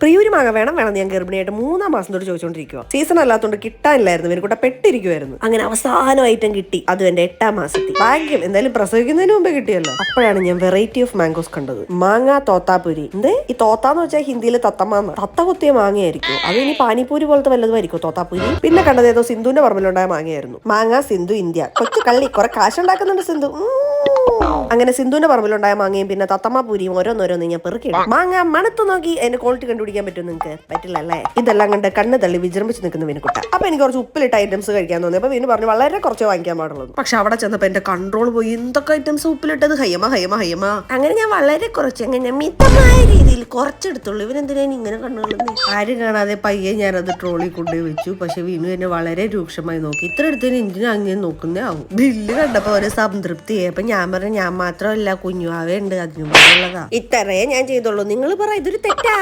പ്രിയൂര് മാങ്ങ വേണം ഞാൻ ഗർഭിണിയായിട്ട് 3-ാം മാസം തൊട്ട് ചോദിച്ചോണ്ടിരിക്കുക. സീസൺ അല്ലാത്തതുകൊണ്ട് കിട്ടാനില്ലായിരുന്നു, ഇവനെ കൂടെ പെട്ടിരിക്കുമായിരുന്നു. അങ്ങനെ അവസാനം ഐറ്റം കിട്ടി, അതും എന്റെ 8-ാം മാസത്തിൽ. ഭാഗ്യം, എന്തായാലും പ്രസവിക്കുന്നതിന് മുമ്പേ കിട്ടിയല്ലോ. അപ്പോഴാണ് ഞാൻ വെറൈറ്റി ഓഫ് മാംഗോസ് കണ്ടത്. മാങ്ങ തോത്താപുരി. ഈ തോത്താന്ന് വെച്ചാൽ ഹിന്ദിയിൽ തത്തമ്മ, തത്ത കുത്തിയ മാങ്ങയായിരിക്കും. അത് ഇനി പാനിപ്പൂരി പോലത്തെ വല്ലതുമായിരിക്കും തോത്താപൂരി. പിന്നെ കണ്ടത് ഏതോ സിന്ധുവിന്റെ പറമ്പിലുണ്ടായ മാങ്ങയായിരുന്നു. മാങ്ങ സിന്ധു ഇന്ത്യ. കൊച്ചു കള്ളി, കുറെ കാശുണ്ടാക്കുന്നുണ്ട് സിന്ധു. അങ്ങനെ സിന്ധുവിന്റെ പറമ്പിലുണ്ടായ മാങ്ങയും പിന്നെ തത്തമ്മ പൂരിയും ഓരോന്നോരോന്ന് ഞാൻ പെറുക്കിയിടും. മാങ്ങ മണത്ത് നോക്കി അതിന്റെ ക്വാളിറ്റി കണ്ടുപിടിക്കാൻ പറ്റും നിങ്ങൾക്ക്? പറ്റില്ല അല്ലേ? ഇതെല്ലാം കണ്ട് കണ്ണ് തള്ളി വിജൃംഭിച്ച് നിൽക്കുന്ന വിനുക്കുട്ട. അപ്പൊ എനിക്ക് കുറച്ച് ഉപ്പിലിട്ട ഐറ്റംസ് കഴിക്കാൻ തോന്നി. അപ്പൊ വിനു പറഞ്ഞു വളരെ കുറച്ച് വാങ്ങിക്കാൻ പാടുള്ളൂ. പക്ഷെ അവിടെ ചെന്നപ്പോ എന്റെ കൺട്രോൾ പോയി. എന്തൊക്കെ ഐറ്റംസ് ഉപ്പിലിട്ടത്, ഹയ്യമ്മ. അങ്ങനെ ഞാൻ വളരെ കുറച്ച്, അങ്ങനെ മിതമായ രീതിയിൽ കുറച്ചെടുത്തുള്ളൂ. ഇവനെന്തിനാ ഇങ്ങനെ കണ്ണുകളൊന്നും ആരും കാണാതെ പയ്യെ ഞാനത് ട്രോളി കൊണ്ടുപോയി വെച്ചു. പക്ഷെ വിനു എന്നെ വളരെ രൂക്ഷമായി നോക്കി. ഇത്ര എടുത്തതിന് എന്തിനാ അങ്ങനെ നോക്കുന്നേ ആവും. ബില്ല് കണ്ടപ്പോ ഒരു സംതൃപ്തിയെ. അപ്പൊ ഞാൻ പറഞ്ഞു, ഞാൻ മാത്രമല്ല കുഞ്ഞുവാവേ ഉണ്ട്, അതിനുള്ളതാ. ഇത്രയേ ഞാൻ ചെയ്തോളൂ. നിങ്ങൾ പറ, ഇതൊരു തെറ്റാ?